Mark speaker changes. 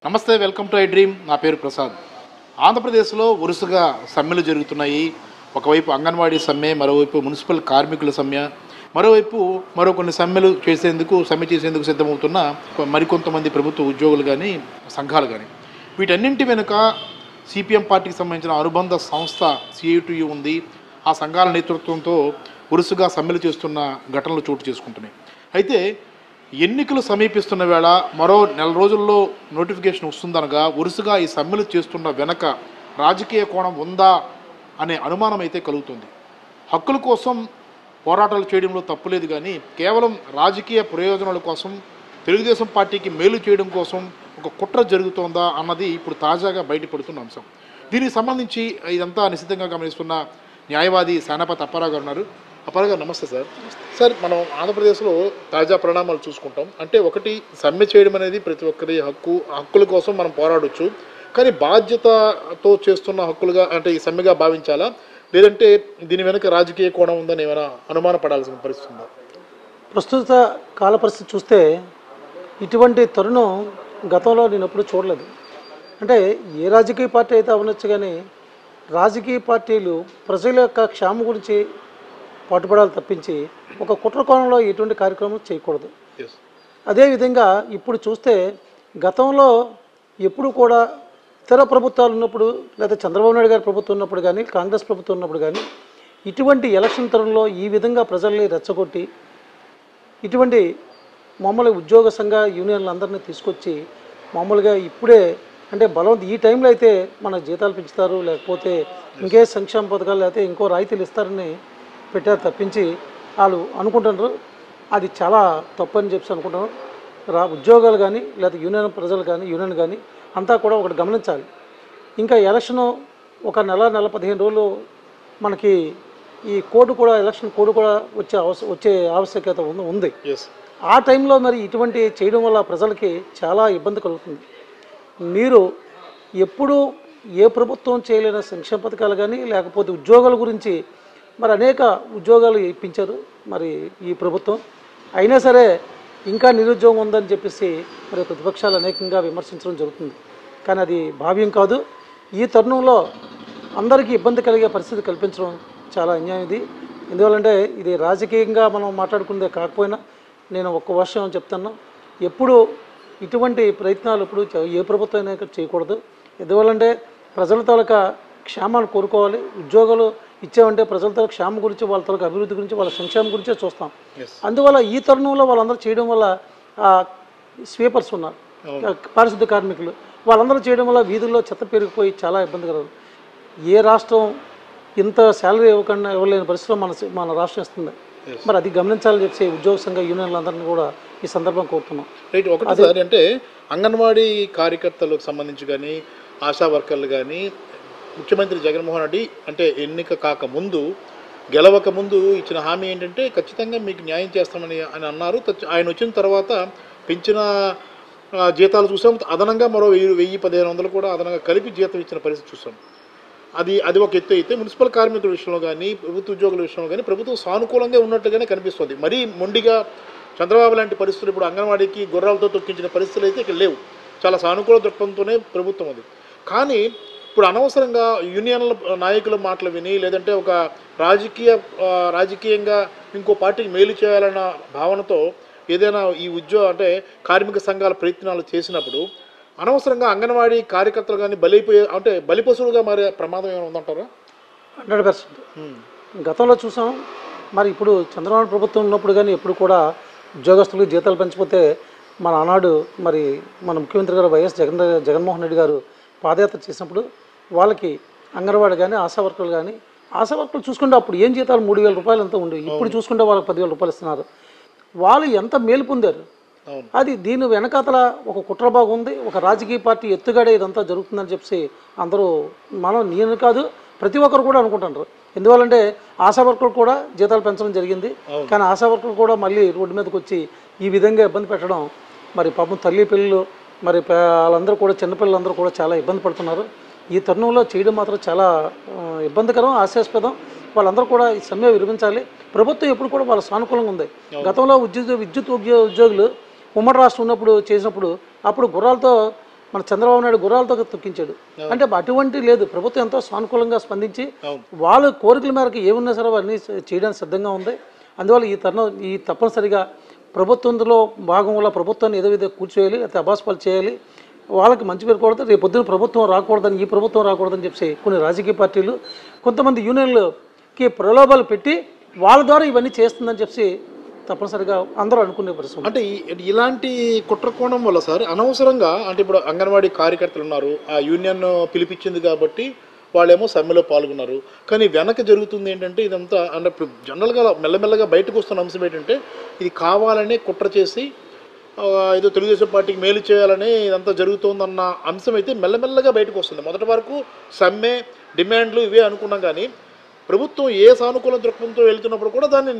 Speaker 1: నమస్తే, welcome to I dream. నా పేరు ప్రసాద్. ఆంధ్రప్రదేశ్లో వరుసగా సమ్మెలు జరుగుతున్నాయి. ఒకవైపు అంగన్వాడీ సమ్మె, మరోవైపు మున్సిపల్ కార్మికుల సమ్మె, మరో కొన్ని సమ్మె చేసేందుకు సిద్ధమవుతున్న మరికొంతమంది ప్రభుత్వ ఉద్యోగులు కానీ సంఘాలు కానీ. వీటన్నింటి వెనుక సిపిఎం పార్టీకి సంబంధించిన అనుబంధ సంస్థ సిఐటియు ఉంది. ఆ సంఘాల నేతృత్వంతో వరుసగా సమ్మెలు చేస్తున్న ఘటనలు చోటు చేసుకుంటున్నాయి. అయితే ఎన్నికలు సమీపిస్తున్న వేళ మరో నెల రోజుల్లో నోటిఫికేషన్ వస్తుందనగా వరుసగా ఈ సమ్మెలు చేస్తున్న వెనక రాజకీయ కోణం ఉందా అనే అనుమానం అయితే కలుగుతుంది. హక్కుల కోసం పోరాటాలు చేయడంలో తప్పులేదు, కానీ కేవలం రాజకీయ ప్రయోజనాల కోసం, తెలుగుదేశం పార్టీకి మేలు చేయడం కోసం ఒక కుట్ర జరుగుతోందా అన్నది ఇప్పుడు తాజాగా బయటపడుతున్న అంశం. దీనికి సంబంధించి ఇదంతా నిశ్చితంగా గమనిస్తున్న న్యాయవాది సేనాపతి అప్పారావు గారు ఉన్నారు. అప్పారావు గారు నమస్తే సార్. సార్, మనం ఆంధ్రప్రదేశ్లో తాజా పరిణామాలు చూసుకుంటాం. అంటే ఒకటి, సమ్మె చేయడం అనేది ప్రతి ఒక్కరి హక్కుల కోసం మనం పోరాడొచ్చు, కానీ బాధ్యతతో చేస్తున్న హక్కులుగా అంటే ఈ సమ్మెగా భావించాలా, లేదంటే దీని వెనుక రాజకీయ కోణం ఉందని ఏమైనా అనుమానపడాల్సిన పరిస్థితి ఉందా?
Speaker 2: ప్రస్తుత కాల పరిస్థితి చూస్తే ఇటువంటి తరుణం గతంలో నేను ఎప్పుడు చూడలేదు. అంటే ఏ రాజకీయ పార్టీ అయితే అవ్వచ్చు, కానీ రాజకీయ పార్టీలు ప్రజల యొక్క క్షేమం గురించి పాటుపడాలి తప్పించి ఒక కుట్ర కోణంలో ఎటువంటి కార్యక్రమం చేయకూడదు. అదేవిధంగా ఇప్పుడు చూస్తే గతంలో ఎప్పుడు కూడా ఇతర ప్రభుత్వాలు ఉన్నప్పుడు, లేదా చంద్రబాబు నాయుడు గారి ప్రభుత్వం ఉన్నప్పుడు కానీ, కాంగ్రెస్ ప్రభుత్వం ఉన్నప్పుడు కానీ ఇటువంటి ఎలక్షన్ తరుణంలో ఈ విధంగా ప్రజల్ని రెచ్చగొట్టి ఇటువంటి మామూలుగా ఉద్యోగ సంఘ యూనియన్లు అందరినీ తీసుకొచ్చి మామూలుగా ఇప్పుడే అంటే ఈ టైంలో అయితే మన జీతాలు పెంచుతారు, లేకపోతే ఇంకే సంక్షేమ పథకాలు, లేకపోతే ఇంకో రాయితీలు ఇస్తారని పెట్టారు తప్పించి వాళ్ళు అనుకుంటున్నారు. అది చాలా తప్పని చెప్పి అనుకుంటున్నారు. ఉద్యోగాలు కానీ, లేదా యూనియన్ ప్రజలు కానీ, యూనియన్ కానీ అంతా కూడా ఒకటి గమనించాలి. ఇంకా ఎలక్షను ఒక నెల 15 రోజులు మనకి ఈ ఎలక్షన్ కోడ్ కూడా వచ్చే ఆవశ్యకత ఉంది. ఆ టైంలో మరి ఇటువంటి చేయడం వల్ల ప్రజలకి చాలా ఇబ్బంది కలుగుతుంది. మీరు ఎప్పుడు ఏ ప్రభుత్వం చేయలేని సంక్షేమ పథకాలు కానీ, లేకపోతే ఉద్యోగాల గురించి మరి అనేక ఉద్యోగాలు ఇప్పించారు మరి ఈ ప్రభుత్వం. అయినా సరే ఇంకా నిరుద్యోగం ఉందని చెప్పేసి మరి ప్రతిపక్షాలు అనేకంగా విమర్శించడం జరుగుతుంది. కానీ అది భావ్యం కాదు. ఈ తరుణంలో అందరికీ ఇబ్బంది కలిగే పరిస్థితి కల్పించడం చాలా అన్యాయం. ఎందువల్లంటే ఇది రాజకీయంగా మనం మాట్లాడుకునేదే కాకపోయినా నేను ఒక్క విషయం చెప్తాను. ఎప్పుడు ఇటువంటి ప్రయత్నాలు ఇప్పుడు ఏ ప్రభుత్వం అయినా చేయకూడదు. ఎందువల్లంటే ప్రజల తాలూకా క్షేమాన్ని కోరుకోవాలి. ఉద్యోగాలు ఇచ్చామంటే ప్రజల తాలూకా క్షేమం గురించి, వాళ్ళ తాలూకా అభివృద్ధి గురించి, వాళ్ళ సంక్షేమం గురించే చూస్తాం. అందువల్ల ఈ తరుణంలో వాళ్ళందరూ చేయడం వల్ల స్వీపర్స్ ఉన్నారు, పారిశుద్ధ్య కార్మికులు, వాళ్ళందరూ చేయడం వల్ల వీధుల్లో చెత్త పెరిగిపోయి చాలా ఇబ్బంది కలదు. ఏ రాష్ట్రం ఇంత శాలరీ ఇవ్వలేని పరిస్థితిలో మన రాష్ట్రం ఇస్తుంది. మరి అది గమనించాలని చెప్పి ఉద్యోగ సంఘ యూనియన్లందరినీ కూడా ఈ సందర్భం కోరుతున్నాం.
Speaker 1: రైట్. ఒకటి అంటే అంగన్వాడీ కార్యకర్తలకు సంబంధించి కానీ, ఆశా వర్కర్లు కానీ ముఖ్యమంత్రి జగన్మోహన్ రెడ్డి అంటే ఎన్నిక కాకముందు, గెలవక ముందు ఇచ్చిన హామీ ఏంటంటే ఖచ్చితంగా మీకు న్యాయం చేస్తామని అన్నారు. ఆయన వచ్చిన తర్వాత పెంచిన జీతాలు చూసాం. అదనంగా మరో 1000-1500 కూడా అదనంగా కలిపి జీతం ఇచ్చిన పరిస్థితి చూసాం. అది ఒక ఎత్తు అయితే, మున్సిపల్ కార్మికుల విషయంలో కానీ, ప్రభుత్వ ఉద్యోగుల విషయంలో కానీ ప్రభుత్వం సానుకూలంగా ఉన్నట్టుగానే కనిపిస్తుంది. మరీ మొండిగా చంద్రబాబు లాంటి పరిస్థితులు, ఇప్పుడు అంగన్వాడీకి గుర్రాలతో తొక్కించిన పరిస్థితులు అయితే ఇక్కడ లేవు. చాలా సానుకూల దృక్పథంతోనే ప్రభుత్వం అది. కానీ ఇప్పుడు అనవసరంగా యూనియన్ల నాయకుల మాటలు విని, లేదంటే ఒక రాజకీయంగా ఇంకో పార్టీకి మేలు చేయాలన్న భావనతో ఏదైనా ఈ అంటే కార్మిక సంఘాల ప్రయత్నాలు చేసినప్పుడు అనవసరంగా అంగన్వాడీ కార్యకర్తలు కానీ బలిపశువులుగా మారే ప్రమాదం ఏమైనా ఉందంటారా?
Speaker 2: 100%. గతంలో చూసాం. మరి ఇప్పుడు చంద్రబాబు ప్రభుత్వం ఉన్నప్పుడు కానీ ఎప్పుడు కూడా ఉద్యోగస్తులకు జీతాలు పెంచిపోతే మన ఆనాడు మరి మన ముఖ్యమంత్రి గారు వైఎస్ జగన్మోహన్ రెడ్డి గారు పాదయాత్ర చేసినప్పుడు వాళ్ళకి అంగన్వాడీ కానీ, ఆశా వర్కర్లు చూసుకుంటే అప్పుడు ఏం జీతాలు 3000 రూపాయలు ఎంత ఉండి, ఇప్పుడు చూసుకుంటే వాళ్ళకి 10,000 రూపాయలు ఇస్తున్నారు. వాళ్ళు ఎంత మేలు పొందారు. అది దీని వెనకాతల ఒక కుట్రబాగు ఉంది. ఒక రాజకీయ పార్టీ ఎత్తుగడే ఇదంతా జరుగుతుందని చెప్పి అందరూ, నేను కాదు ప్రతి ఒక్కరు కూడా అనుకుంటున్నారు. ఎందువల్లంటే ఆశా వర్కర్లు కూడా జీతాలు పెంచడం జరిగింది. కానీ ఆశా వర్కర్లు కూడా మళ్ళీ రోడ్డు మీదకి వచ్చి ఈ విధంగా ఇబ్బంది పెట్టడం, మరి పాపం తల్లి పిల్లలు, మరి వాళ్ళందరూ కూడా చిన్నపిల్లలందరూ కూడా చాలా ఇబ్బంది పడుతున్నారు. ఈ తరుణంలో చేయడం మాత్రం చాలా ఇబ్బందికరం, హాస్యాస్పదం. వాళ్ళందరూ కూడా ఈ సమ్మె విరమించాలి. ప్రభుత్వం ఎప్పుడు కూడా వాళ్ళ సానుకూలంగా ఉంది. గతంలో విద్యుత్ ఉద్యోగులు ఉమ్మడి రాష్ట్రం ఉన్నప్పుడు చేసినప్పుడు అప్పుడు గుర్రాలతో మన చంద్రబాబు నాయుడు గుర్రాలతో తొక్కించాడు. అంటే అటువంటి లేదు, ప్రభుత్వం ఎంతో సానుకూలంగా స్పందించి వాళ్ళ కోరికల మేరకు ఏమున్నా సరే అవన్నీ చేయడానికి సిద్ధంగా ఉంది. అందువల్ల ఈ తప్పనిసరిగా ప్రభుత్వంలో భాగంలో ప్రభుత్వాన్ని ఏదో విధంగా కూర్చోయాలి, అయితే అబాస్పాలు చేయాలి, వాళ్ళకి మంచి పేరు కూడదు. రేపు పొద్దున ప్రభుత్వం రాకూడదని, ఈ ప్రభుత్వం రాకూడదని చెప్పి కొన్ని రాజకీయ పార్టీలు కొంతమంది యూనియన్లకి ప్రలోభాలు పెట్టి వాళ్ళ ద్వారా ఇవన్నీ చేస్తుందని చెప్పి తప్పనిసరిగా అందరూ అనుకునే పరిస్థితి.
Speaker 1: అంటే ఇలాంటి కుట్రకోణం వల్ల సార్ అనవసరంగా అంటే ఇప్పుడు అంగన్వాడీ కార్యకర్తలు ఉన్నారు, ఆ యూనియన్ పిలిపించింది కాబట్టి వాళ్ళేమో సమ్మెలో పాల్గొన్నారు. కానీ వెనక జరుగుతుంది ఏంటంటే ఇదంతా అంటే ఇప్పుడు జనరల్గా మెల్లమెల్లగా బయటకు వస్తున్న అంశం ఏంటంటే ఇది కావాలనే కుట్ర చేసి ఏదో తెలుగుదేశం పార్టీకి మేలు చేయాలని ఇదంతా జరుగుతుందన్న అంశం అయితే మెల్లమెల్లగా బయటకు వస్తుంది. మొదటి వరకు సమ్మె డిమాండ్లు ఇవే అనుకున్నాం, కానీ ప్రభుత్వం ఏ సానుకూల దృక్పథంతో వెళ్తున్నప్పుడు కూడా దాన్ని